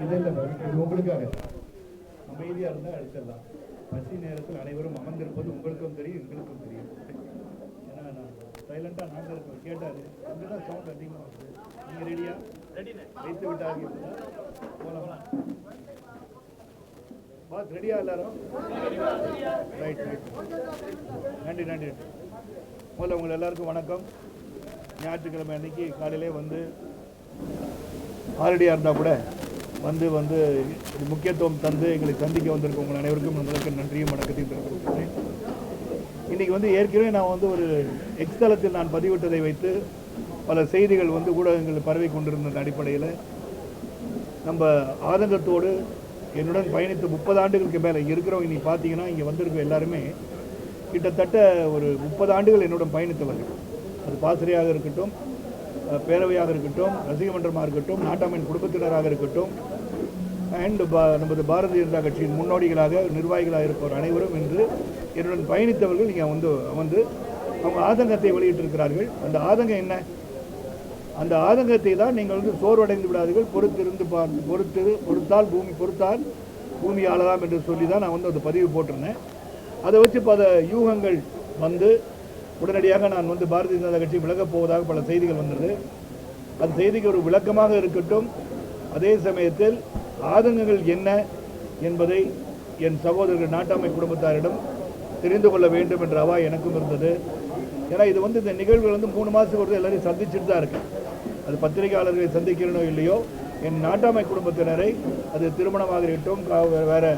இது உங்களுக்காக அமைதியாக இருந்தால் அடிச்சிடலாம். பசி நேரத்தில் அனைவரும் அமர்ந்திருப்பது உங்களுக்கும் தெரியும், எங்களுக்கும் தெரியும். ஏன்னா நான் சைலண்டாக நாங்கள் இருக்கோம். கேட்டார் கொஞ்சம் தான் சவுண்ட் அதிகமாக இருக்குது. நீங்கள் ரெடியா? வைத்து விட்டாங்க போகலாம். பாஸ் ரெடியா எல்லாரும்? Right right. நன்றி நன்றி. முதல்ல உங்கள் எல்லாருக்கும் வணக்கம். ஞாயிற்றுக்கிழமை அன்னைக்கு காலையிலே வந்து ஆல்ரெடியாக இருந்தால் கூட வந்து முக்கியத்துவம் தந்து எங்களை சந்திக்க வந்திருக்க உங்கள் அனைவருக்கும் முதலுக்கு நன்றியும் வணக்கத்தையும் தெரிவித்துக்கிறேன். இன்றைக்கி வந்து ஏற்கனவே நான் வந்து ஒரு எக்ஸ்தலத்தில் நான் பதிவிட்டதை வைத்து பல செய்திகள் வந்து ஊடகங்கள் பரவி கொண்டிருந்த அடிப்படையில் நம்ம ஆதங்கத்தோடு என்னுடன் பயணித்து 30 ஆண்டுகளுக்கு மேலே இருக்கிறவங்க இன்றைக்கி பார்த்தீங்கன்னா இங்கே வந்திருக்க எல்லாருமே கிட்டத்தட்ட ஒரு 30 ஆண்டுகள் என்னுடன் பயணித்தவர்கள். அது பாசறையாக இருக்கட்டும், பேரவையாக இருக்கட்டும், ரசிக மன்றமாக இருக்கட்டும், நாட்டாமையின் குடும்பத்தினராக இருக்கட்டும், அண்ட் நமது பாரதிய ஜனதா கட்சியின் முன்னோடிகளாக நிர்வாகிகளாக இருப்பவர் அனைவரும் இன்று என்னுடன் பயணித்தவர்கள் இங்கே வந்து அவங்க ஆதங்கத்தை வெளியிட்டிருக்கிறார்கள். அந்த ஆதங்கம் என்ன? அந்த ஆதங்கத்தை தான் நீங்கள் வந்து சோர்வடைந்து விடாதீர்கள், பொறுத்தால் பூமி ஆளலாம் என்று சொல்லி தான் நான் வந்து அந்த பதிவு போட்டிருந்தேன். அதை வச்சு பல யூகங்கள் வந்து உடனடியாக நான் வந்து பாரதிய ஜனதா கட்சி விலகப் போவதாக பல செய்திகள் வந்தது. அந்த செய்திக்கு ஒரு விளக்கமாக இருக்கட்டும். அதே சமயத்தில் ஆதங்கங்கள் என்ன என்பதை என் சகோதரர்கள் நாட்டாமை குடும்பத்தாரிடம் தெரிந்து கொள்ள வேண்டும் என்ற அவா எனக்கும் இருந்தது. ஏன்னா இது வந்து இந்த நிகழ்வுகள் வந்து 3 மாதத்துக்கு ஒரு எல்லாரையும் சந்திச்சுட்டு தான் இருக்கு. அது பத்திரிகையாளர்களை சந்திக்கிறனோ இல்லையோ, என் நாட்டாமை குடும்பத்தினரை அது திருமணமாக இருக்கட்டும், வேறு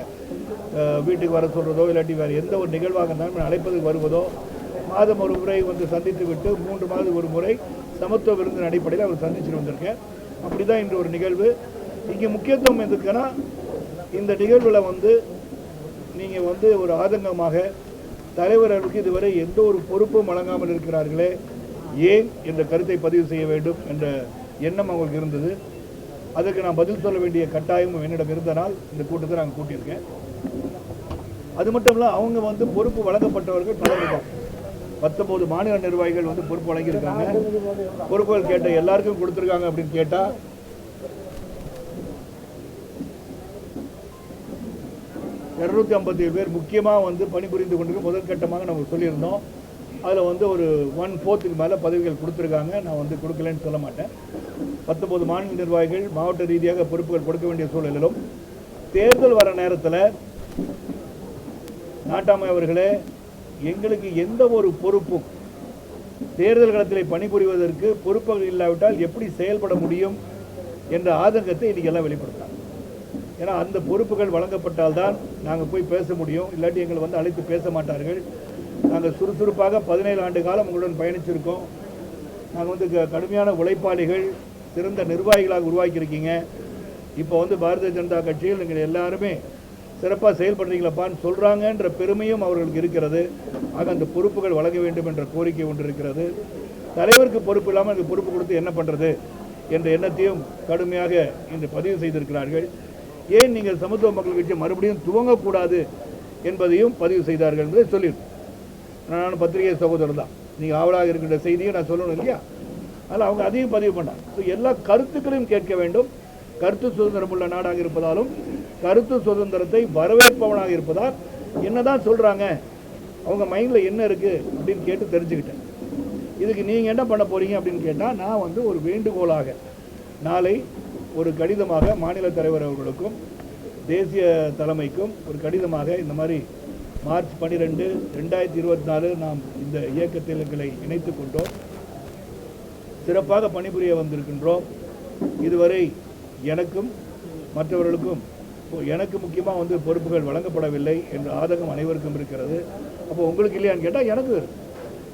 வீட்டுக்கு வர சொல்கிறதோ இல்லாட்டி வேறு எந்த ஒரு நிகழ்வாக இருந்தாலும் அழைப்பதுக்கு வருவதோ, மாதம் ஒரு முறை வந்து சந்தித்து விட்டு 3 மாதம் ஒரு முறை சமத்துவ விருந்தின் அடிப்படையில் அவர் சந்திச்சுட்டு வந்திருக்கேன். அப்படி தான் இன்று ஒரு நிகழ்வு. இங்கே முக்கியத்துவம் எதுக்குன்னா, இந்த நிகழ்வில் வந்து நீங்கள் வந்து ஒரு ஆதங்கமாக தலைவர்களுக்கு இதுவரை எந்த ஒரு பொறுப்பும் வழங்காமல் இருக்கிறார்களே, ஏன் என்ற கருத்தை பதிவு செய்ய வேண்டும் என்ற எண்ணம் அவங்களுக்கு இருந்தது. அதுக்கு நான் பதில் சொல்ல வேண்டிய கட்டாயமும் என்னிடம் இருந்தனால் இந்த கூட்டத்தை நாங்கள் கூட்டியிருக்கேன். அது மட்டும் இல்லை, அவங்க வந்து பொறுப்பு வழங்கப்பட்டவர்கள் பலர் 19 மாநில நிர்வாகிகள் வந்து பொறுப்பு வழங்கியிருக்காங்க. பொறுப்புகள் கேட்ட எல்லாருக்கும் கொடுத்துருக்காங்க அப்படின்னு கேட்டால் 257 பேர் முக்கியமாக வந்து பணிபுரிந்து கொண்டு முதற்கட்டமாக நம்ம சொல்லியிருந்தோம். அதில் வந்து ஒரு 1/4 மேலே பதவிகள் கொடுத்துருக்காங்க. நான் வந்து கொடுக்கலன்னு சொல்ல மாட்டேன். 19 மாநில நிர்வாகிகள் மாவட்ட ரீதியாக பொறுப்புகள் கொடுக்க வேண்டிய சூழலிலும் தேர்தல் வர நேரத்தில் நாட்டாமை அவர்களே, எங்களுக்கு எந்த ஒரு பொறுப்பும் தேர்தல் களத்தில் பணிபுரிவதற்கு பொறுப்புகள் இல்லாவிட்டால் எப்படி செயல்பட முடியும் என்ற ஆதங்கத்தை இன்றைக்கி எல்லாம் வெளிப்படுத்தாங்க. ஏன்னா அந்த பொறுப்புகள் வழங்கப்பட்டால்தான் நாங்கள் போய் பேச முடியும். இல்லாட்டி எங்களை வந்து அழைத்து பேச மாட்டார்கள். நாங்கள் சுறுசுறுப்பாக 17 ஆண்டு காலம் உங்களுடன் பயணிச்சிருக்கோம். நாங்கள் வந்து கடுமையான உழைப்பாளிகள், சிறந்த நிர்வாகிகளாக உருவாக்கியிருக்கீங்க. இப்போ வந்து பாரதிய ஜனதா கட்சியில் நீங்கள் எல்லாருமே சிறப்பாக செயல்படுறீங்களப்பான்னு சொல்கிறாங்கன்ற பெருமையும் அவர்களுக்கு இருக்கிறது. ஆக அந்த பொறுப்புகள் வழங்க வேண்டும் என்ற கோரிக்கை ஒன்று இருக்கிறது. தலைவருக்கு பொறுப்பு இல்லாமல் அந்த பொறுப்பு கொடுத்து என்ன பண்ணுறது என்ற எண்ணத்தையும் கடுமையாக இன்று பதிவு செய்திருக்கிறார்கள். ஏன் நீங்கள் சமத்துவ மக்கள் கட்சி மறுபடியும் துவங்கக்கூடாது என்பதையும் பதிவு செய்தார்கள் என்பதை சொல்லியிருக்கேன். நான் பத்திரிகை சகோதரர் தான், நீங்கள் ஆவலாக இருக்கின்ற செய்தியை நான் சொல்லணும் இல்லையா? அதனால் அவங்க அதையும் பதிவு பண்ணாங்க. ஸோ எல்லா கருத்துக்களையும் கேட்க வேண்டும். கருத்து சுதந்திரம் உள்ள நாடாக இருப்பதாலும் கருத்து சுதந்திரத்தை வரவேற்பவனாக இருப்பதால் என்னதான் சொல்கிறாங்க, அவங்க மைண்டில் என்ன இருக்குது அப்படின்னு கேட்டு தெரிஞ்சுக்கிட்டேன். இதுக்கு நீங்கள் என்ன பண்ண போகிறீங்க அப்படின்னு கேட்டால், நான் வந்து ஒரு வேண்டுகோளாக நாளை ஒரு கடிதமாக மாநில தலைவர் அவர்களுக்கும் தேசிய தலைமைக்கும் ஒரு கடிதமாக இந்த மாதிரி மார்ச் 12, 2024 நாம் இந்த இயக்கத்தில் எங்களை இணைத்து கொண்டோம். சிறப்பாக பணிபுரிய வந்திருக்கின்றோம். இதுவரை எனக்கும் மற்றவர்களுக்கும் எனக்கு முக்கியமாக வந்து பொறுப்புகள் வழங்கப்படவில்லை என்ற ஆதங்கம் அனைவருக்கும் இருக்கிறது. அப்போ உங்களுக்கு இல்லையான்னு கேட்டால் எனக்கு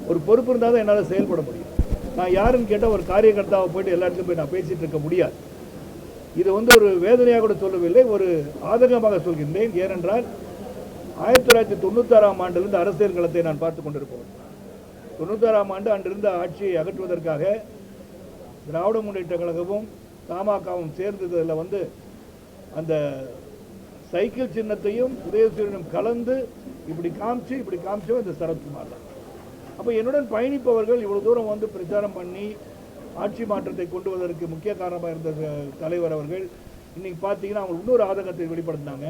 ஒரு பொறுப்பு இருந்தால் தான் என்னால் செயல்பட முடியும். நான் யாருன்னு கேட்டால் ஒரு காரியகர்த்தாவை போய்ட்டு எல்லா இடத்துலையும் போய் நான் பேசிகிட்டு இருக்க முடியாது. இது வந்து ஒரு வேதனையாக கூட சொல்லவில்லை, ஒரு ஆதங்கமாக சொல்கின்றேன். ஏனென்றால் 1996ஆம் ஆண்டிலிருந்து அரசியல் களத்தை நான் பார்த்து கொண்டிருப்போம். 96ஆம் ஆண்டு அன்றிருந்த ஆட்சியை அகற்றுவதற்காக திராவிட முன்னேற்ற கழகமும் தமாகவும் சேர்ந்ததில் வந்து அந்த சைக்கிள் சின்னத்தையும் உதயசூரியனும் கலந்து இப்படி காமிச்சோ இந்த சரத்குமார் தான். அப்போ என்னுடன் பயணிப்பவர்கள் இவ்வளவு தூரம் வந்து பிரச்சாரம் பண்ணி ஆட்சி மாற்றத்தை கொண்டு வருவதற்கு முக்கிய காரணமாக இருந்த தலைவர் அவர்கள் இன்னைக்கு பார்த்தீங்கன்னா அவங்க இன்னொரு ஆதங்கத்தை வெளிப்படுத்தினாங்க.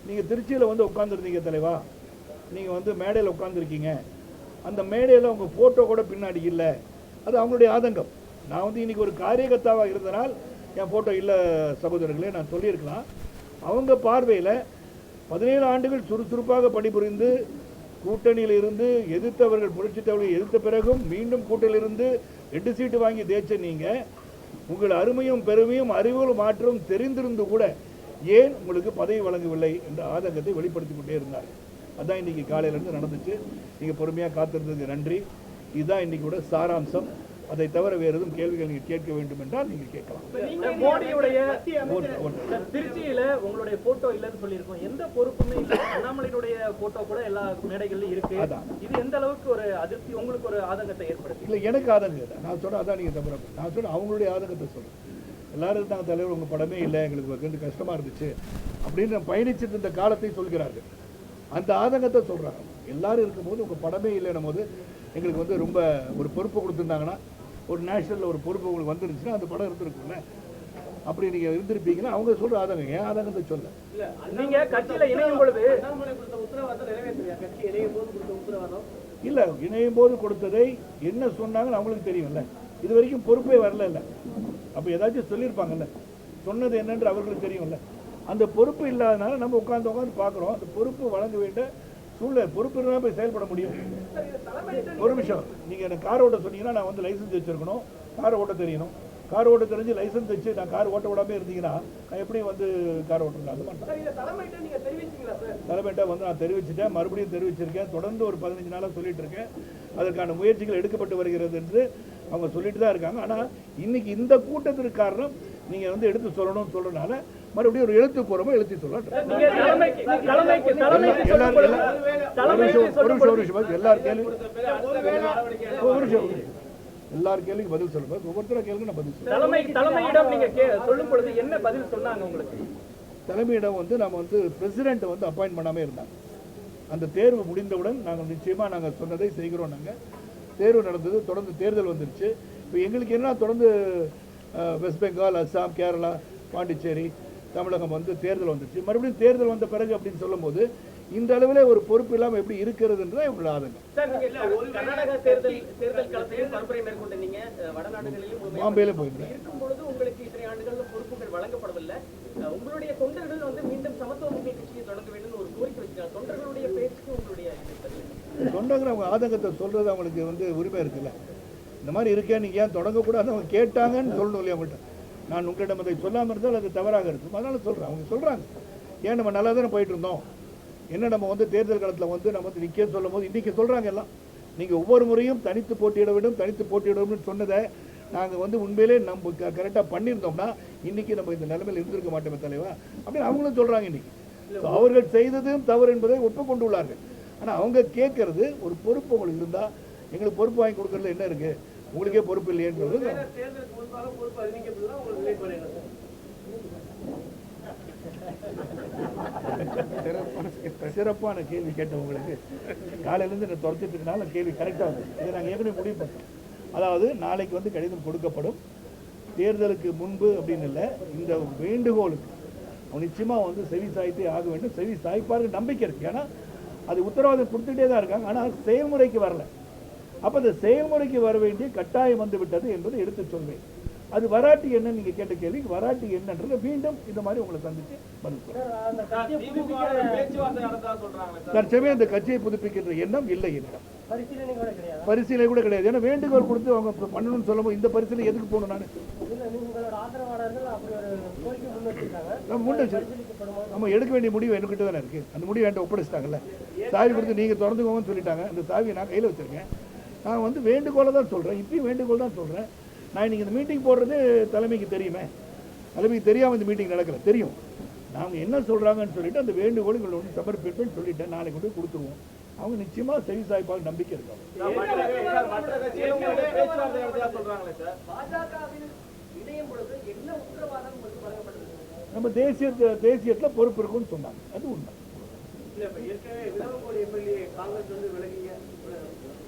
நீங்கள் திருச்சியில் வந்து உட்காந்துருந்தீங்க தலைவா, நீங்கள் வந்து மேடையில் உட்காந்துருக்கீங்க, அந்த மேடையில் உங்கள் ஃபோட்டோ கூட பின்னாடி இல்லை, அது அவங்களுடைய ஆதங்கம். நான் வந்து இன்றைக்கி ஒரு காரியகர்த்தாவாக இருந்தனால் என் ஃபோட்டோ இல்லை சகோதரர்களே நான் சொல்லியிருக்கலாம். அவங்க பார்வையில் 17 ஆண்டுகள் சுறுசுறுப்பாக பணிபுரிந்து கூட்டணியில் இருந்து எதிர்த்தவர்கள் புரட்சி தலைவர்கள் எதிர்த்த பிறகும் மீண்டும் கூட்டணியிலிருந்து 2 சீட்டு வாங்கி தேய்ச்ச நீங்கள் உங்கள் அருமையும் பெருமையும் அறிவுகளும் மாற்றம் தெரிந்திருந்து கூட ஏன் உங்களுக்கு பதவி வழங்கவில்லை என்ற ஆதங்கத்தை வெளிப்படுத்தி கொண்டே இருந்தார். அதுதான் இன்றைக்கி காலையிலேருந்து நடந்துச்சு. நீங்கள் பொறுமையாக காத்திருந்ததுக்கு நன்றி. இதுதான் இன்றைக்கி கூட சாராம்சம். அதை தவிர வேறு எதுவும் கேள்விகள் நீங்கள் கேட்க வேண்டும் என்றால் நீங்கள் கேட்கலாம். மோடியுடைய திருச்சியில உங்களுடைய போட்டோ இல்லைன்னு சொல்லியிருக்கோம். எந்த பொறுப்புமே இல்லை. அண்ணாமலையுடைய போட்டோ கூட எல்லா மேடைகள்லையும் இருக்கு. இது எந்த அளவுக்கு ஒரு அதிருப்தி உங்களுக்கு ஒரு ஆதங்கத்தை ஏற்படுத்தி? இல்லை, எனக்கு ஆதங்கம் இல்லை. நான் சொல்கிறேன் அதான் நீங்கள் தவிர நான் சொல்கிறேன் அவங்களுடைய ஆதங்கத்தை சொல்கிறேன். எல்லாரும் இருந்தாங்க தலைவர் உங்கள் படமே இல்லை, எங்களுக்கு வந்து கஷ்டமாக இருந்துச்சு அப்படின்னு பயணிச்சுட்டு இருந்த காலத்தை சொல்கிறார்கள். அந்த ஆதங்கத்தை சொல்கிறாங்க. எல்லாரும் இருக்கும்போது உங்கள் படமே இல்லைன்னும் போது எங்களுக்கு வந்து ரொம்ப ஒரு பொறுப்பு கொடுத்துருந்தாங்கன்னா, ஒரு நேஷனலில் ஒரு பொறுப்பு உங்களுக்கு வந்துருந்துச்சுன்னா அந்த படம் இருந்திருக்கும்ல. அப்படி நீங்கள் இருந்திருப்பீங்கன்னா அவங்க சொல்கிற ஆதங்கம். ஏன் ஆதங்கத்தை சொல்ல நீங்கள் கட்சியில் இணையும் பொழுது இல்லை, இணையும் போது கொடுத்ததை என்ன சொன்னாங்கன்னு அவங்களுக்கு தெரியும்ல. இது வரைக்கும் பொறுப்பே வரல இல்லை. அப்போ ஏதாச்சும் சொல்லியிருப்பாங்கல்ல, சொன்னது என்னன்று அவர்களுக்கு தெரியும்ல. அந்த பொறுப்பு இல்லாதனால நம்ம உட்காந்து பார்க்குறோம். அந்த பொறுப்பு வழங்க வேண்டிய சூழ்நிலை, பொறுப்பு இருந்தால் போய் செயல்பட முடியும். ஒரு நிமிஷம், நீங்கள் எனக்கு கார் ஓட்ட சொன்னீங்கன்னா நான் வந்து லைசன்ஸ் வச்சுருக்கணும், கார் ஓட்ட தெரியணும். கார் ஓட்ட தெரிஞ்சு லைசன்ஸ் வச்சு நான் கார் ஓட்ட விடாமல் இருந்தீங்கன்னா நான் எப்படி வந்து கார் ஓட்டுறேன்? அது மட்டும் தலைமையிட்ட வந்து நான் தெரிவிச்சுட்டேன், மறுபடியும் தெரிவிச்சிருக்கேன். தொடர்ந்து ஒரு 15 நாளாக சொல்லிட்டு இருக்கேன். அதற்கான முயற்சிகள் எடுக்கப்பட்டு வருகிறது என்று அவங்க சொல்லிட்டு தான் இருக்காங்க. ஆனால் இன்னைக்கு இந்த கூட்டத்திற்கு காரணம் நீங்கள் வந்து எடுத்து சொல்லணும்னு சொல்றதுனால மறுபடியும் ஒரு எழுத்துப்பூர்வமாக எழுதி சொல்லலாம். எல்லார் கேள்விக்கு பதில் சொல்லுங்க. ஒவ்வொருத்தரும் கேள்வி நான் பதில் சொல்லுவேன். தலைமையிடம் வந்து நம்ம வந்து பிரசிடென்ட் வந்து அப்பாயின்ட் பண்ணாமல் இருந்தாங்க. அந்த தேர்வு முடிந்தவுடன் நாங்கள் நிச்சயமாக நாங்கள் சொன்னதை செய்கிறோம். நாங்கள் தேர்வு நடந்தது, தொடர்ந்து தேர்தல் வந்துருச்சு. இப்போ எங்களுக்கு என்ன தொடர்ந்து வெஸ்ட் பெங்கால், அஸ்ஸாம், கேரளா, பாண்டிச்சேரி, தமிழகம் வந்து தேர்தல் வந்துச்சு. மறுபடியும் தேர்தல் வந்த பிறகு அப்படின்னு சொல்லும்போது இந்த அளவில் ஒரு பொறுப்பு இல்லாமல் எப்படி இருக்கிறதுன்றதான் இவங்களோட ஆதங்கம். பாம்பேல போயிருந்தேன். உங்களுடைய தொண்டர்கள் வந்து மீண்டும் சமத்துவ முன்னேற்ற கட்சியை தொடங்க வேண்டும் ஒரு கோரிக்கை வச்சிருக்காங்க. தொண்டர்களுடைய பேச்சுக்கு உங்களுடைய தொண்டர்கள் அவங்க ஆதங்கத்தை சொல்றது அவங்களுக்கு வந்து உரிமை இருக்குல்ல. இந்த மாதிரி இருக்கேன், நீங்கள் ஏன் தொடங்கக்கூடாது அவங்க கேட்டாங்கன்னு சொல்லணும் இல்லையா அவங்கள்ட்ட. நான் உங்களிடம் அதை சொல்லாமல் இருந்தால் அது தவறாக இருக்கும். அதனால சொல்கிறேன். அவங்க சொல்கிறாங்க, ஏன் நம்ம நல்லா தானே போயிட்டு இருந்தோம், என்ன நம்ம வந்து தேர்தல் காலத்தில் வந்து நம்ம வந்து நிற்க சொல்லும் போது இன்றைக்கி சொல்கிறாங்க எல்லாம் நீங்கள் ஒவ்வொரு முறையும் தனித்து போட்டியிட வேண்டும், தனித்து போட்டியிட வேண்டும்னு சொன்னதை நாங்கள் வந்து உண்மையிலே நம்ம கரெக்டாக பண்ணியிருந்தோம்னா இன்றைக்கி நம்ம இந்த நிலைமையில் இருந்திருக்க மாட்டோமே தலைவா அப்படின்னு அவங்களும் சொல்கிறாங்க. இன்றைக்கி அவர்கள் செய்ததும் தவறு என்பதை ஒப்புக்கொண்டுள்ளார்கள். ஆனால் அவங்க கேட்கறது ஒரு பொறுப்பு உங்களுக்கு இருந்தால் எங்களுக்கு பொறுப்பு வாங்கி கொடுக்கறதுல என்ன இருக்குது, உங்களுக்கே பொறுப்பு இல்லையன்றது. சிறப்பான கேள்வி கேட்டவங்களுக்கு காலையிலேருந்து என்ன துரத்திட்டுனால கேள்வி கரெக்டாக வந்து இதை நாங்கள் ஏற்கனவே முடிவு பண்ணோம். அதாவது நாளைக்கு வந்து கடிதம் கொடுக்கப்படும். தேர்தலுக்கு முன்பு அப்படின்னு இல்லை, இந்த வேண்டுகோளுக்கு நிச்சயமாக வந்து செவி சாய்த்தே ஆக வேண்டும். செவி சாய்ப்பாருக்கு நம்பிக்கை இருக்குது. ஏன்னா அது உத்தரவாதம் கொடுத்துட்டே தான் இருக்காங்க. ஆனால் செயல்முறைக்கு வரல. அப்போ அந்த செயல்முறைக்கு வர வேண்டிய கட்டாயம் வந்து விட்டது என்பதை எடுத்து சொல்வேன். அது வராட்டி என்ன நீங்கள் கேட்ட கேள்விக்கு வராட்டி என்னன்றது மீண்டும் இந்த மாதிரி உங்களை சந்திச்சு பதில் சொல்றேன். தற்சமயம் அந்த கட்சியை புதுப்பிக்கின்ற எண்ணம் இல்லை என்னிடம். பரிசீலனை கூட கிடையாது. ஏன்னா வேண்டுகோள் கொடுத்து அவங்க பண்ணணும்னு சொல்லும்போது இந்த பரிசீலனை எதுக்கு போகணும்? நம்ம எடுக்க வேண்டிய முடிவு என்கிட்ட தானே இருக்கு. அந்த முடிவு என்கிட்ட ஒப்படைச்சிட்டாங்கல்ல. சாவி கொடுத்து நீங்கள் திறந்துக்கோங்கன்னு சொல்லிட்டாங்க. அந்த சாவியை நான் கையில் வச்சிருக்கேன். நான் வந்து வேண்டுகோளை தான் சொல்கிறேன். இப்பயும் வேண்டுகோள் தான் சொல்கிறேன். நான் இன்றைக்கி இந்த மீட்டிங் போடுறது தலைமைக்கு தெரியுமே. தலைமைக்கு தெரியாமல் இந்த மீட்டிங் நடக்கல. தெரியும் நாங்கள் என்ன சொல்கிறாங்கன்னு சொல்லிட்டு அந்த வேண்டுகோள் உங்களை ஒன்று சமர்ப்பிப்பேன்னு சொல்லிட்டேன். நாளைக்கு கொண்டு கொடுத்துருவோம். அவங்க நிச்சயமாக செவி சாய்ப்பாக நம்பிக்கை இருக்காங்க. நம்ம தேசியத்தில் பொறுப்பு இருக்குன்னு சொன்னாங்க. அது உண்மை. இல்ல இப்ப ஏற்கனவே விளவங்கோடு எம்எல்ஏ காங்கிரஸ் வந்து விலகிய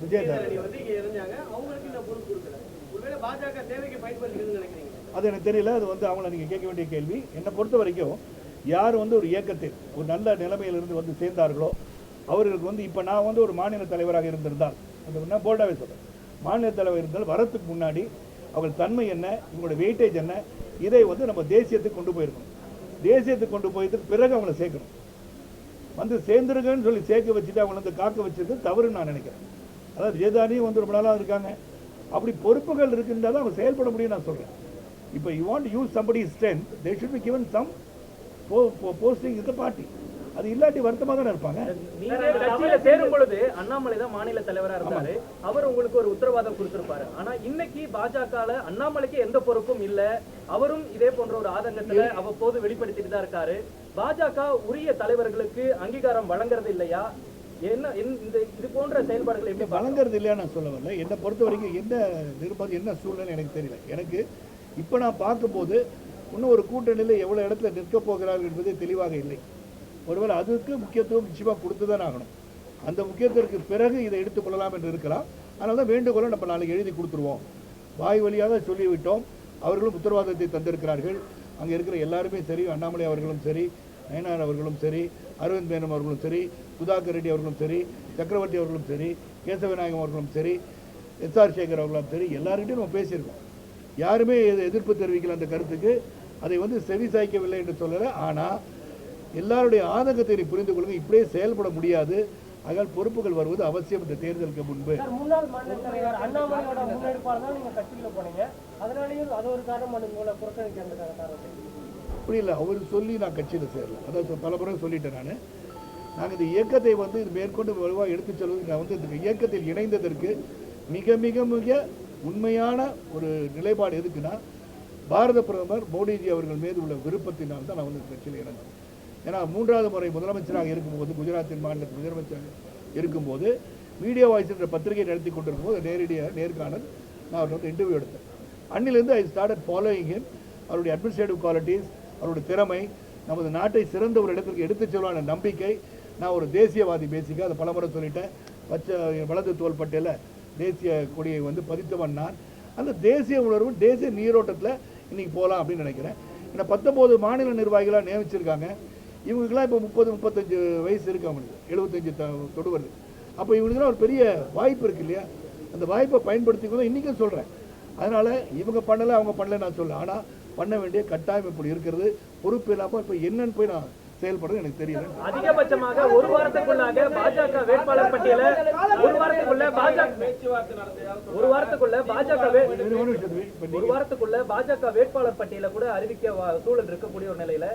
விஜயதாரணி வந்து இங்க இருந்தாங்க, அவங்களுக்கு இந்த பொறுப்பு கொடுக்கல. ஒருவேளை பாஜக தேவைக்கு பயன்படுத்திக்கணும்னு நினைக்கிறீங்க? அது எனக்கு தெரியல. அது வந்து அவங்கள நீங்கள் கேட்க வேண்டிய கேள்வி. என்னை பொறுத்த வரைக்கும் யார் வந்து ஒரு இயக்கத்தில் ஒரு நல்ல நிலைமையிலிருந்து வந்து சேர்ந்தார்களோ அவர்களுக்கு வந்து இப்போ நான் வந்து ஒரு மாநில தலைவராக இருந்திருந்தால், அது நான் போல்டாகவே சொல்கிறேன், மாநில தலைவர் இருந்தால் வரத்துக்கு முன்னாடி அவர்கள் தன்மை என்ன, இவங்களோட வெயிட்டேஜ் என்ன, இதை வந்து நம்ம தேசியத்துக்கு கொண்டு போயிருக்கணும். தேசியத்துக்கு கொண்டு போயதுக்கு பிறகு அவங்கள சேர்க்கணும். வந்து சேர்ந்துருங்கன்னு சொல்லி சேர்க்க வச்சுட்டு அவங்கள வந்து காக்க வச்சது தவறுன்னு நான் நினைக்கிறேன். அதாவது விஜயதாரியும் வந்து ரொம்ப நாளாக இருக்காங்க. அப்படி பொறுப்புகள் இருக்குன்றா தான் அவங்க செயல்பட முடியும் நான் சொல்கிறேன். இப்போ you want use somebody strength, they should be given some posting இந்த பார்ட்டி. அது இல்லாட்டி வருத்தமாக தானே இருப்பாங்க. நீங்க கட்சியில சேரும் பொழுது அண்ணாமலை தான் மாநில தலைவரா இருந்தாரு, அவர் உங்களுக்கு ஒரு உத்தரவாதம் கொடுத்திருப்பாரு. ஆனா இன்னைக்கு பாஜகல அண்ணாமலைக்கு எந்த பொறுப்பும் இல்ல, அவரும் இதே போன்ற ஒரு ஆதங்கத்துல அவ்வப்போது வெளிப்படுத்திட்டு தான் இருக்காரு. பாஜக உரிய தலைவர்களுக்கு அங்கீகாரம் வழங்குறது இல்லையா? என்ன இந்த இது போன்ற செயல்பாடுகள் எப்படி வழங்குறது இல்லையா நான் சொல்ல வரல. என்னை பொறுத்த வரைக்கும் என்ன நிர்பந்தம் என்ன சூழ்நிலை எனக்கு தெரியல. எனக்கு இப்போ நான் பார்க்கும்போது இன்னும் ஒரு கூட்டணியில் எவ்வளோ இடத்துல நிற்க போகிறார்கள் என்பது தெளிவாக இல்லை. ஒருவேளை அதுக்கு முக்கியத்துவம் நிச்சயமாக கொடுத்து தான் ஆகணும். அந்த முக்கியத்துவத்திற்கு பிறகு இதை எடுத்துக்கொள்ளலாம் என்று இருக்கலாம். அதனால தான் வேண்டுகோளை நம்ம நாளைக்கு எழுதி கொடுத்துருவோம். வாய் வழியாக சொல்லிவிட்டோம். அவர்களும் உத்தரவாதத்தை தந்திருக்கிறார்கள். அங்கே இருக்கிற எல்லாருமே சரி, அண்ணாமலை அவர்களும் சரி, நயனார் அவர்களும் சரி, அரவிந்த் மேனன் அவர்களும் சரி, சுதாகர் ரெட்டி அவர்களும் சரி, சக்கரவர்த்தி அவர்களும் சரி, கேசவநாயகம் அவர்களும் சரி, எஸ்ஆர் சேகர் அவர்களும் சரி, எல்லார்கிட்டையும் நம்ம பேசியிருக்கோம். யாருமே எதிர்ப்பு தெரிவிக்கல அந்த கருத்துக்கு. அதை வந்து செவி சாய்க்கவில்லை என்று சொல்லலை. ஆனால் எல்லாருடைய ஆதங்கத்தை புரிந்து கொள்ளுங்க. இப்படியே செயல்பட முடியாது. அதனால் பொறுப்புகள் வருவது அவசியம் இந்த தேர்தலுக்கு முன்பு. முன்னாள் மாநில தலைவர் அண்ணாமலையோட முன்னெடுப்பால் தான் நீங்க கட்சியில போனீங்க. அதனாலேயும் அது ஒரு காரணம் உங்களை புறக்கணிக்கிறதுக்கான காரணம் அப்படி இல்லை. அவர் சொல்லி நான் கட்சியில் சேரல. அதாவது பல முறை சொல்லிட்டேன். நாங்கள் இந்த இயக்கத்தை வந்து இது மேற்கொண்டு வலுவாக எடுத்துச் செல்வது, நான் வந்து இந்த இயக்கத்தில் இணைந்ததற்கு மிக மிக மிக உண்மையான ஒரு நிலைப்பாடு எதுக்குன்னா, பாரத பிரதமர் மோடிஜி அவர்கள் மீது உள்ள விருப்பத்தினால் தான் நான் வந்து கட்சியில் இணைந்தேன். ஏன்னா 3வது முறை முதலமைச்சராக இருக்கும்போது, குஜராத்தின் மாநிலத்தில் முதலமைச்சராக இருக்கும்போது, மீடியா வாய்ஸ் என்ற பத்திரிகை நடத்தி கொண்டிருக்கும் போது நேர்காணல் நான் அவர்கள் வந்து இன்டர்வியூ எடுத்தேன். அன்னிலிருந்து ஐ ஸ்டார்டட் ஃபாலோயிங் ஹிம். அவருடைய அட்மினிஸ்ட்ரேட்டிவ் குவாலிட்டிஸ், அவருடைய திறமை, நமது நாட்டை சிறந்த ஒரு இடத்திற்கு எடுத்துச் செல்வான நம்பிக்கை. நான் ஒரு தேசியவாதி பேசிக்க, அதை பலமுறை சொல்லிட்டேன். வலது தோல் பட்டியல தேசிய கொடியை வந்து பதித்தவன் நான். அந்த தேசிய உணர்வு, தேசிய நீரோட்டத்தில் இன்றைக்கி போகலாம் அப்படின்னு நினைக்கிறேன். ஏன்னா 19 மாநில நிர்வாகிகளாக நியமிச்சிருக்காங்க. இவங்களுக்குலாம் இப்போ 30-35 வயசு இருக்குது. அவங்களுக்கு 75 தொடு வருது. அப்போ இவங்களுக்குலாம் ஒரு பெரிய வாய்ப்பு இருக்குது இல்லையா? அந்த வாய்ப்பை பயன்படுத்திக்கணும் இன்றைக்கும் சொல்கிறேன். அதனால் இவங்க பண்ணலை, அவங்க பண்ணலை நான் சொல்ல. ஆனால் பண்ண வேண்டிய கட்டாயம் இப்படி இருக்கிறது. பொறுப்பு இல்லாமல் இப்போ என்னன்னு போய் நான் செயல்படுறது எனக்கு தெரியல. அதிகபட்சமாக ஒரு வாரத்துக்குள்ளாக பாஜக வேட்பாளர் பட்டியல ஒரு வாரத்துக்குள்ள பாஜக வேட்பாளர் பட்டியல கூட அறிவிக்க சூழல் இருக்கக்கூடிய ஒரு நிலையில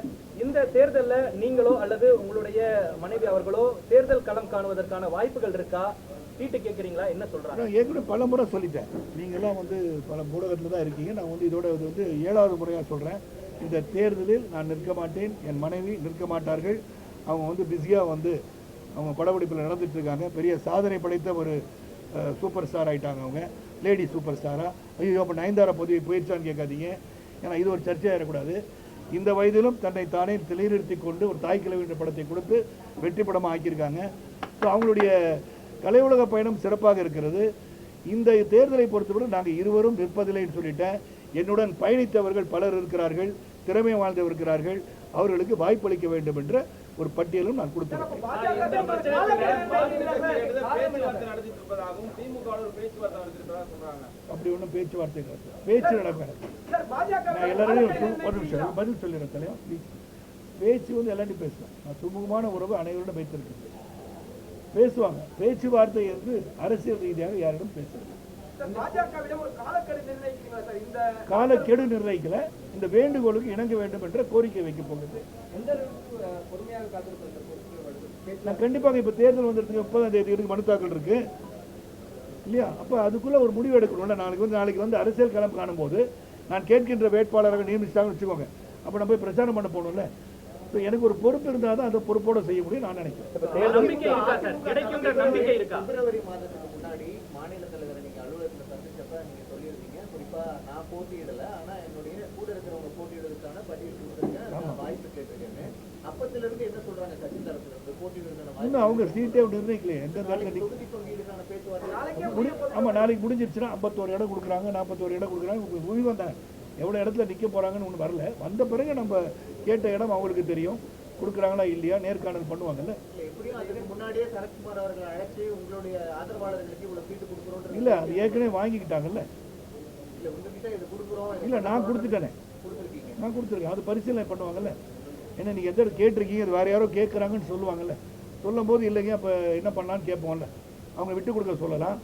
இந்த தேர்தல்ல நீங்களோ அல்லது உங்களுடைய மனைவி அவர்களோ தேர்தல் களம் காணுவதற்கான வாய்ப்புகள் இருக்கா? சீட்டு கேட்குறீங்களா? என்ன சொல்றாங்க? ஏற்கனவே பல முறை சொல்லிட்டேன். நீங்களாம் வந்து பல ஊடகத்தில் தான் இருக்கீங்க. நான் வந்து இதோட இது வந்து 7வது முறையாக சொல்கிறேன். இந்த தேர்தலில் நான் நிற்க மாட்டேன், என் மனைவி நிற்க மாட்டார்கள். அவங்க வந்து பிஸியாக வந்து அவங்க படப்பிடிப்பில் நடந்துட்டு இருக்காங்க. பெரிய சாதனை படைத்த ஒரு சூப்பர் ஸ்டார் ஆகிட்டாங்க. அவங்க லேடி சூப்பர் ஸ்டாராக. ஐயோ அப்போ நயன்தாரா பதவி போயிடுச்சான்னு கேட்காதீங்க. ஏன்னா இது ஒரு சர்ச்சையாகிடக்கூடாது. இந்த வயதிலும் தன்னை தானே நிலைநிறுத்தி கொண்டு ஒரு தாய் கிழவி என்ற படத்தை கொடுத்து வெற்றி படமாக ஆக்கியிருக்காங்க. ஸோ அவங்களுடைய கலை உலக பயணம் சிறப்பாக இருக்கிறது. இந்த தேர்தலை பொறுத்தவரை நாங்கள் இருவரும் நிற்பதில்லைன்னு சொல்லிட்டேன். என்னுடன் பயணித்தவர்கள் பலர் இருக்கிறார்கள், திறமை வாழ்ந்தவர் இருக்கிறார்கள். அவர்களுக்கு வாய்ப்பளிக்க வேண்டும் என்ற ஒரு பட்டியலும் நான் கொடுத்திருக்கேன். அப்படி ஒன்றும் பேச்சுவார்த்தை பேச்சு நடக்கும். நான் எல்லாரையும் ஒரு நிமிஷம் பதில் சொல்லிடுறேன் தலைவா. பேச்சு வந்து எல்லாத்தையும் பேசுவேன். நான் சுமூகமான உறவு அனைவரிடம் வைத்திருக்கிறேன். பேசுவாங்க. பேச்சுவார்த்தை என்று அரசியல் ரீதியாக யாரிடம் பேசுறது காலக்கெடு நிர்ணயிக்கல. இந்த வேண்டுகோளுக்கு இணங்க வேண்டும் என்ற கோரிக்கை வைக்க போகிறது. நான் கண்டிப்பாக இப்ப தேர்தல் வந்துருக்கு. 30ஆம் தேதி மனு தாக்கல் இருக்கு இல்லையா? அப்ப அதுக்குள்ள ஒரு முடிவு எடுக்கணும்ல. நாளைக்கு வந்து அரசியல் களம் காணும் போது நான் கேட்கின்ற வேட்பாளராக நியமிச்சாங்கன்னு வச்சுக்கோங்க. அப்ப நம்ம போய் பிரச்சாரம் பண்ண போகணும்ல. எனக்கு ஒரு பொறுப்பு இருந்தால் தான் அந்த பொறுப்போட செய்ய முடியும் நான் நினைக்கிறேன். பிப்ரவரி மாதத்துக்கு முன்னாடி மாநில தலைவரை நீங்க அலுவலகத்தில் சந்திச்சப்ப நீங்க சொல்லியிருந்தீங்க, குறிப்பா நான் போட்டியிடல, ஆனா என்னுடைய கூட இருக்கிறவங்க போட்டியிடுறதுக்கான பட்டியல் கொடுத்துருக்கேன், வாய்ப்பு கேட்டிருக்கேன்னு. அப்பத்துல இருந்து என்ன சொல்றாங்க கட்சி தரப்புல இருந்து போட்டியிடுறதுக்கான இன்னும் அவங்க சீட்டே நிர்ணயிக்கலையே எந்த இடத்துல தொகுதி பங்கீடுக்கான பேச்சுவார்த்தை ஆமாம் நாளைக்கு முடிஞ்சிருச்சுன்னா 51 இடம் கொடுக்குறாங்க 41 இடம் கொடுக்குறாங்க முடிவு வந்தாங்க எவ்வளோ இடத்துல நிற்க போகிறாங்கன்னு ஒன்று வரல வந்த பிறகு நம்ம கேட்ட இடம் அவங்களுக்கு தெரியும் கொடுக்குறாங்களா இல்லையா நேர்காணல் பண்ணுவாங்கல்ல எப்படியும் அதுக்கு முன்னாடியே சரத்குமார் அவர்கள் அழைச்சி உங்களுடைய ஆதரவாளர்களுக்கு இவ்வளவு சீட்டு கொடுக்குறோம் இல்லை அது ஏற்கனவே வாங்கிக்கிட்டாங்கல்ல இல்ல உங்ககிட்ட இது கொடுக்குறோம் இல்லை நான் கொடுத்துட்டேனே கொடுத்துருக்கீங்க நான் கொடுத்துருக்கேன் அது பரிசீலனை பண்ணுவாங்கல்ல ஏன்னா நீங்கள் எந்த கேட்டிருக்கீங்க அது வேறு யாரோ கேட்குறாங்கன்னு சொல்லுவாங்கல்ல சொல்லும் போது இல்லைங்க அப்போ என்ன பண்ணலான்னு கேட்போம்ல அவங்க விட்டு கொடுக்க சொல்லலாம்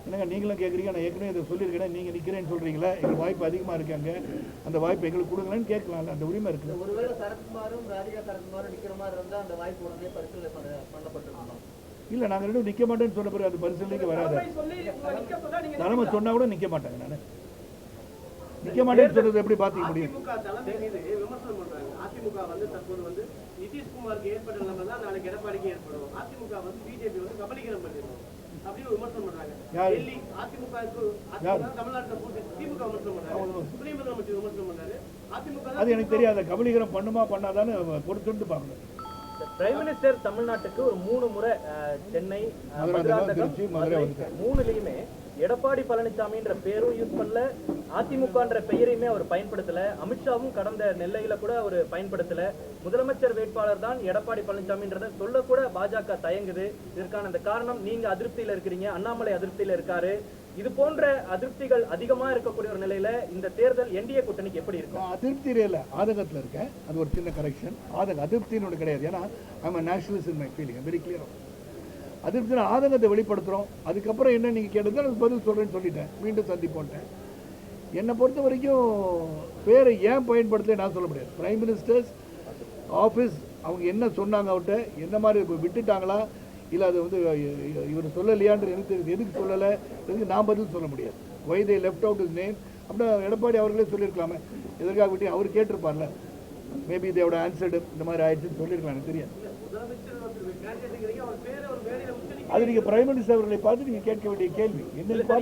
என்னங்க நீங்களும் கேட்குறீங்க நான் ஏற்கனவே இதை சொல்லியிருக்கேன் நீங்கள் நிற்கிறேன்னு சொல்கிறீங்களா எங்களுக்கு வாய்ப்பு அதிகமாக இருக்காங்க அந்த வாய்ப்பு எங்களுக்கு கொடுங்களான்னு கேட்கலாம்ல அந்த உரிமை இருக்குது ஒருவேளை சரத்குமாரும் ராதிகா சரத்குமாரும் நிக்கிற மாதிரி இருந்தா அந்த வாய்ப்பு உடனே பரிசீலனை பண்ணப்பட்டிருக்கணும் இல்லை நாங்கள் ரெண்டும் நிற்க மாட்டேன்னு சொன்ன பிறகு அது பரிசீலனைக்கு வராது தலைமை சொன்னால் கூட நிற்க மாட்டாங்க நான் நிற்க மாட்டேன்னு சொல்றது எப்படி பார்த்துக்க முடியும் அதிமுக தலைமை மீது விமர்சனம் பண்றாங்க அதிமுக வந்து தற்போது வந்து நிதிஷ்குமாருக்கு ஏற்பட்ட நிலைமை தான் நாளைக்கு எடப்பாடிக்கு ஏற்படும் அதிமுக வந்து பிஜேபி வந்து கபலீகரம் பண்ணிடும் அப்படின்னு விமர்சனம் பண்றாங்க யாரு? டெல்லி அதிமுகவுக்கு யாரு? தமிழ்நாட்டுல போட்டு திமுக விமர்சனம் பண்றாங்க துணை முதலமைச்சர் விமர்சனம் பண்றாரு அதிமுக அது எனக்கு தெரியாது கபலீகரம் பண்ணுமா பண்ணாதான்னு பொறுத்துட்டு பார்க்கணும் பிரைம் மினிஸ்டர் தமிழ்நாட்டுக்கு ஒரு 3 முறை சென்னை மதுராந்தகம், திருச்சி, மதுரை வந்துட்டார். 3லயுமே எடப்பாடி பழனிசாமின்ற பேரும் யூஸ் பண்ணல அதிமுகன்ற பெயரையுமே அவர் பயன்படுத்தல அமித்ஷாவும் கடந்த நெல்லையில கூட அவர் பயன்படுத்தல முதலமைச்சர் வேட்பாளர் தான் எடப்பாடி பழனிசாமின்றத சொல்ல கூட பாஜக தயங்குது இதற்கான அந்த காரணம் நீங்க அதிருப்தியில இருக்கிறீங்க அண்ணாமலை அதிருப்தியில இருக்காரு இது போன்ற அதிருப்திகள் அதிகமா இருக்கக்கூடிய ஒரு நிலையில இந்த தேர்தல் என்டிஏ கூட்டணிக்கு எப்படி இருக்கும் நான் அதிருப்தியிலே இல்லை ஆதங்கத்தில் இருக்கேன் அது ஒரு சின்ன கரெக்ஷன் அதிருப்தின்னு கிடையாது ஏன்னா I'm nationalist in my feeling very clear அதிருப்தியில் ஆதங்கத்தை வெளிப்படுத்துகிறோம் அதுக்கப்புறம் என்ன நீங்கள் கேட்டது அதுக்கு பதில் சொல்கிறேன்னு சொல்லிட்டேன் மீண்டும் சந்திப்போன்ட்டேன் என்னை பொறுத்த வரைக்கும் பேரை ஏன் பயன்படுத்தலை நான் சொல்ல முடியாது பிரைம் மினிஸ்டர்ஸ் ஆஃபீஸ் அவங்க என்ன சொன்னாங்க அவர்கிட்ட என்ன மாதிரி விட்டுட்டாங்களா இல்லை அது வந்து இவர் சொல்லலையான்ற எனக்கு தெரியுது எதுக்கு சொல்லலை எதுக்கு நான் பதில் சொல்ல முடியாது why they left out his name அப்படின்னா எடப்பாடி அவர்களே சொல்லியிருக்கலாமே எதற்காக விட்டு அவர் கேட்டிருப்பார்ல மேபி இதோட ஆன்சர்டு இந்த மாதிரி ஆயிடுச்சுன்னு சொல்லியிருக்கலாம் எனக்கு தெரியாது அது நீங்க பிரைம் மினிஸ்டர் அவர்களை பார்த்து நீங்க கேட்க வேண்டிய கேள்வி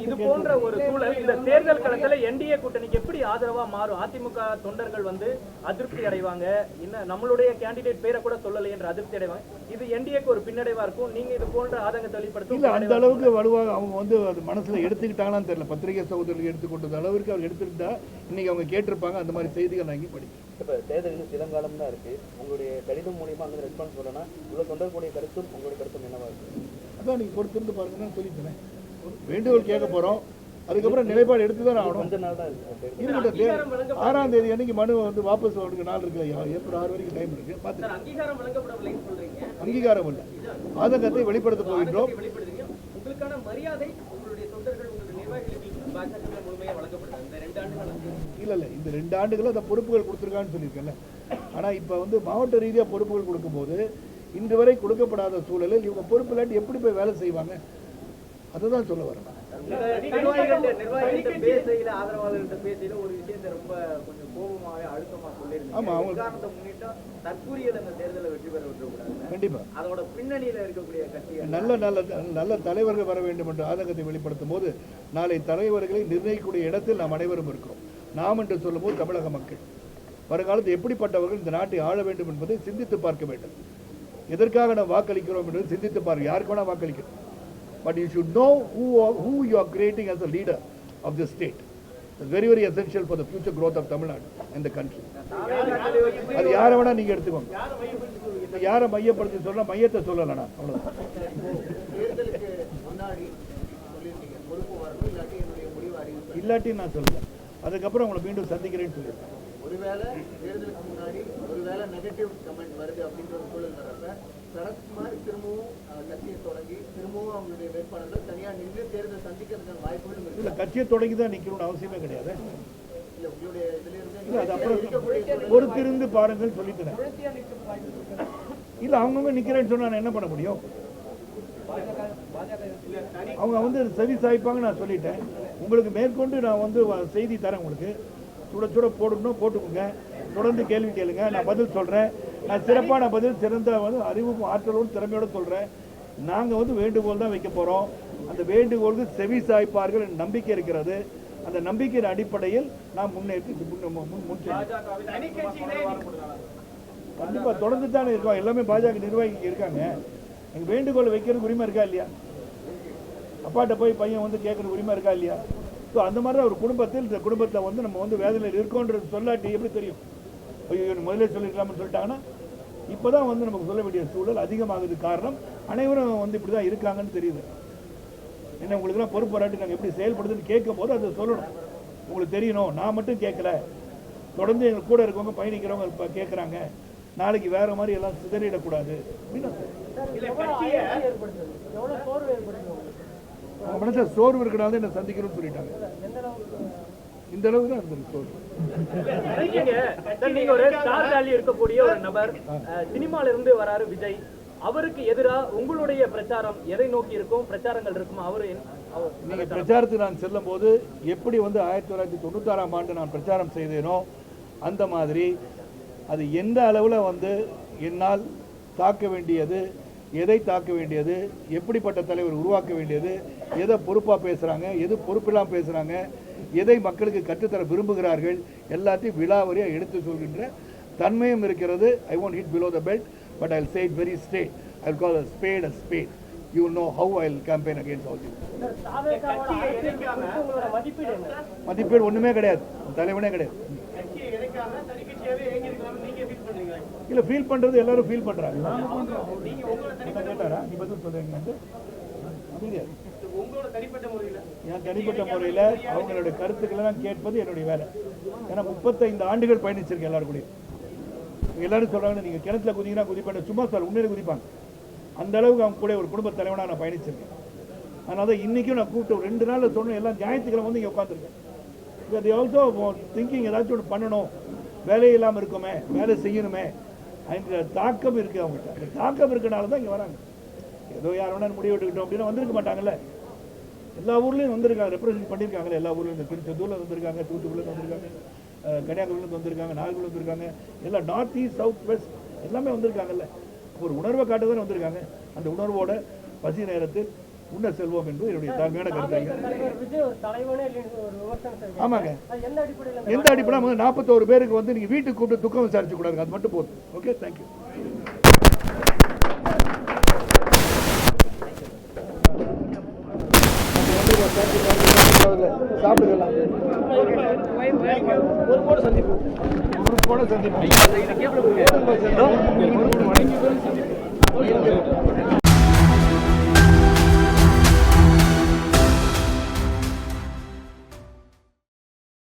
இது போன்ற ஒரு சூழல் இந்த தேர்தல் களத்துல என்டிஏ கூட்டணிக்கு எப்படி ஆதரவா மாறும் அதிமுக தொண்டர்கள் வந்து அதிருப்தி அடைவாங்க இன்னும் நம்மளுடைய கேண்டிடேட் பேரை கூட சொல்லலை என்ற அதிருப்தி அடைவாங்க இது என்டிஏக்கு ஒரு பின்னடைவா இருக்கும் நீங்க இது போன்ற ஆதங்கத்தை வெளிப்படுத்தும் இல்ல அந்த அளவுக்கு வலுவாக அவங்க வந்து அது மனசுல எடுத்துக்கிட்டாங்களான்னு தெரியல பத்திரிகை சகோதரர்கள் எடுத்துக்கொண்டது அளவிற்கு அவர் எடுத்துக்கிட்டா இன்னைக்கு அவங்க கேட்டிருப்பாங்க அந்த மாதிரி செய்திகள் நான் இங்கே படிக்கிறேன் இப்போ தேர்தல் சில காலம் தான் இருக்கு உங்களுடைய கடிதம் மூலியமா அங்கே ரெஸ்பான்ஸ் சொல்லணும்னா இவ்வளோ தொண்டர்களுடைய கருத்தும் உங்களுடைய கருத்தும் என்னவா இருக்கு அதான் நீங்கள் பொறுத்திருந்து பாருங்கன்னு சொல்லிட்டேன் வேண்டுகோள் கேட்க போகிறோம் அதுக்கப்புறம் நிலைப்பாடு எடுத்து தான் ஆகணும் கொஞ்ச நாள் தான் இருக்கு இருக்கட்டும் 6ஆம் தேதி அன்னைக்கு மனு வந்து வாபஸ் வரதுக்கு நாள் இருக்கு ஏப்ரல் 6 வரைக்கும் டைம் இருக்கு பார்த்து அங்கீகாரம் வழங்கப்படவில்லைன்னு சொல்றீங்க அங்கீகாரம் இல்லை ஆதங்கத்தை வெளிப்படுத்த போகின்றோம் வெளிப்படுத்துறீங்க உங்களுக்கான மரியாதை உங்களுடைய தொண்டர்கள் உங்களுடைய நிர்வாகிகளுக்கு பாஜக முழுமையாக வழங்கப்படுது இந்த 2 ஆண்டுகள் இல்லை இந்த 2 ஆண்டுகள் அந்த பொறுப்புகள் கொடுத்துருக்கான்னு சொல்லியிருக்கேன்ல ஆனால் இப்போ வந்து மாவட்ட ரீதியாக பொறுப்புகள் கொடுக்கும்போது இன்று வரை கொடுக்கப்படாத சூழலில் இவங்க பொறுப்பு இல்லாட்டி எப்படி போய் வேலை செய்வாங்க அதுதான் சொல்ல வரேன் நிர்வாகிகிட்ட பேசையில ஆதரவாளர்கிட்ட பேசையில ஒரு விஷயத்தை ரொம்ப கொஞ்சம் கோபமாக அழுத்தமா ஆமா, அவங்க- சொல்லியிருக்காங்க காரணத்தை முன்னிட்டு தற்கூரியல் அந்த தேர்தலை வெற்றி பெற விட்டுக்கூடாது கண்டிப்பாக அதோட பின்னணியில இருக்கக்கூடிய கட்சிகள் நல்ல தலைவர்கள் வர வேண்டும் என்ற ஆதங்கத்தை வெளிப்படுத்தும் போது நாளை தலைவர்களை நிர்ணயிக்கக்கூடிய இடத்தில் நாம் அனைவரும் இருக்கிறோம் நாம் என்று சொல்லும்போது தமிழக மக்கள் வருங்காலத்தில் எப்படிப்பட்டவர்கள் இந்த நாட்டை ஆள வேண்டும் என்பதை சிந்தித்து பார்க்க வேண்டும் எதற்காக நாம் வாக்களிக்கிறோம் என்று சிந்தித்து பாருங்க யாருக்கு வேணா வாக்களிக்கிறோம் but you should know who you are creating as a leader of the state. It's very very essential for the future growth of Tamil Nadu and the country. அது யாரை வேணா நீங்க எடுத்துக்கோங்க யாரை மையப்படுத்தி சொல்ல மையத்தை சொல்லலண்ணா அவ்வளவுதான் தேர்தலுக்கு முன்னாடி சொல்லியிருக்கீங்க பொறுப்பு வரணும் இல்லாட்டி என்னுடைய முடிவு அறிவிப்பு இல்லாட்டி நான் சொல்லுவேன் அதுக்கப்புறம் உங்களை மீண்டும் சந்திக்கிறேன்னு சொல்லியிருக்கேன் ஒருவேளை தேர்தலுக்கு முன்னாடி ஒருவேளை நெகட்டிவ் கமெண்ட் வருது அப்படின்ற ஒரு சூழல் வரப்ப சரத்குமார் திரும்பவும் கட்சியை தொடங்கி திரும்பவும் அவங்களுடைய வேட்பாளர்கள் தனியாக நின்று தேர்தல் சந்திக்கிறதுக்கான வாய்ப்புகளும் இருக்கு இல்லை கட்சியை தொடங்கி தான் நிற்கணும்னு அவசியமே கிடையாது இல்ல உங்களுடைய இதுல இருந்து இல்லை அது அப்புறம் பொறுத்திருந்து பாருங்கள் சொல்லிட்டேன் இல்லை அவங்கவுங்க நிற்கிறேன்னு சொன்னா நான் என்ன பண்ண முடியும் அவங்க வந்து செவி சாய்ப்பாங்க நான் சொல்லிட்டேன் உங்களுக்கு மேற்கொண்டு நான் வந்து செய்தி தரேன் உங்களுக்கு சுட சுட போடணும் போட்டுக்கோங்க தொடர்ந்து கேள்வி கேளுங்க நான் பதில் சொல்கிறேன் நான் சிறப்பான பதில் சிறந்த வந்து அறிவும் ஆற்றலோடு திறமையோடு சொல்கிறேன் நாங்கள் வந்து வேண்டுகோள் தான் வைக்க போகிறோம் அந்த வேண்டுகோளுக்கு செவி சாய்ப்பார்கள் நம்பிக்கை இருக்கிறது அந்த நம்பிக்கையின் அடிப்படையில் நாம் முன்னேற்றி கண்டிப்பாக தொடர்ந்து தானே இருக்கோம். எல்லாமே பாஜக நிர்வாகிக்கு இருக்காங்க. எங்கள் வேண்டுகோள் வைக்கிறதுக்கு உரிமை இருக்கா இல்லையா? அப்பாட்ட போய் பையன் வந்து கேட்குற உரிமை இருக்கா இல்லையா? ஸோ அந்த மாதிரி தான் ஒரு குடும்பத்தில் இந்த குடும்பத்தில் வந்து நம்ம வந்து வேதனையில் இருக்கோன்றது சொல்லாட்டி எப்படி தெரியும்? ஐயோ முதலே சொல்லிக்கலாம்னு சொல்லிட்டாங்கன்னா இப்போ தான் வந்து நமக்கு சொல்ல வேண்டிய சூழல் அதிகமாகுது. காரணம் அனைவரும் வந்து இப்படி தான் இருக்காங்கன்னு தெரியுது. என்ன உங்களுக்குலாம் பொறுப்பு வராட்டி நாங்கள் எப்படி செயல்படுதுன்னு கேட்கும் போது அதை சொல்லணும். உங்களுக்கு தெரியணும், நான் மட்டும் கேட்கல, தொடர்ந்து எங்கள் கூட இருக்கவங்க பயணிக்கிறவங்க இப்போ கேட்குறாங்க, நாளைக்கு வேற மாதிரி எல்லாம் சிதறிடக்கூடாது அப்படின்னு எவ்வளவு சோர்வு ஏற்படுது அவங்க மனசில் சோர்வு இருக்கிறனால என்ன சந்திக்கணும்னு சொல்லிட்டாங்க. இந்த அளவுக்கு தான் இருந்தது சோர்வு. நீங்க ஒரு ஸ்டார் வேல்யூ இருக்கக்கூடிய ஒரு நபர், சினிமால இருந்து வராரு விஜய், அவருக்கு எதிராக உங்களுடைய பிரச்சாரம் எதை நோக்கி இருக்கும்? பிரச்சாரங்கள் இருக்கும். நீங்க பிரச்சாரத்துக்கு நான் செல்லும் போது எப்படி வந்து 1996ஆம் ஆண்டு நான் பிரச்சாரம் செய்தேனோ அந்த மாதிரி அது எந்த அளவில் வந்து என்னால் தாக்க வேண்டியது, எதை தாக்க வேண்டியது, எப்படிப்பட்ட தலைவர் உருவாக்க வேண்டியது, எதை பொறுப்பாக பேசுகிறாங்க, எது பொறுப்பில்லாமல் பேசுகிறாங்க, எதை மக்களுக்கு கற்றுத்தர விரும்புகிறார்கள், எல்லாத்தையும் விலாவரியாக எடுத்து சொல்கின்ற தன்மையும் இருக்கிறது. ஐ won't hit below the belt, but I'll say it very straight. I'll call a spade a spade. You will know how I'll campaign against all this. மதிப்பீடு ஒன்றுமே கிடையாது, தலைவனே கிடையாது. இல்லை ஃபீல் பண்ணுறது எல்லாரும் ஃபீல் பண்ணுறாங்க. கேட்டாரா நீ பதில் சொல்கிறீங்க? என் தனிப்பட்ட முறையில் அவங்களுடைய கருத்துக்களை நான் கேட்பது என்னுடைய வேலை. ஏன்னா 35 ஆண்டுகள் பயணிச்சிருக்கேன் எல்லாரும் கூட. எல்லாரும் சொல்கிறாங்க நீங்கள் கிணத்துல குதிங்கன்னா குதிப்பேன், சும்மா சார் உண்மையிலே குதிப்பாங்க. அந்த அளவுக்கு அவங்க கூட ஒரு குடும்ப தலைவனாக நான் பயணிச்சிருக்கேன். அதனால தான் இன்றைக்கும் நான் கூப்பிட்டு 2 நாளில் சொன்னேன், எல்லாம் ஞாயிற்றுக்கிழமை வந்து இங்கே உட்காந்துருக்கேன். அது ஆல்சோ திங்கிங் ஏதாச்சும் ஒன்று பண்ணணும், வேலையே இல்லாமல் இருக்குமே, வேலை செய்யணுமே, அந்த தாக்கம் இருக்குது அவங்கள்ட்ட. அந்த தாக்கம் இருக்கனால தான் இங்கே வராங்க. ஏதோ யார் வேணா முடிவு எடுக்கட்டும் அப்படின்னா வந்திருக்க மாட்டாங்கல்ல. எல்லா ஊர்லேயும் வந்திருக்காங்க, ரெப்ரசென்ட் பண்ணியிருக்காங்க. எல்லா ஊர்லேயும் இந்த திருச்செந்தூரில் வந்திருக்காங்க, தூத்துக்குடியில் வந்திருக்காங்க, கன்னியாகுமரியிலேருந்து வந்திருக்காங்க, நாகர்கோவில் வந்திருக்காங்க, எல்லாம் நார்த் ஈஸ்ட் சவுத் வெஸ்ட் எல்லாமே வந்திருக்காங்கல்ல. ஒரு உணர்வை காட்ட தான் வந்திருக்காங்க. அந்த உணர்வோட பசி நேரத்தில் உண்ண செல்வோம் என்பது என்னுடைய தாழ்மையான கருத்து. ஆமாங்க, எந்த அடிப்படையில் வந்து 41 பேருக்கு வந்து நீங்கள் வீட்டுக்கு கூப்பிட்டு துக்கம் விசாரிச்சு கூடாது, அது மட்டும் போதும். Okay, thank you. சாப்பிட்டுக்கலாம். ஒரு போட சந்திப்பு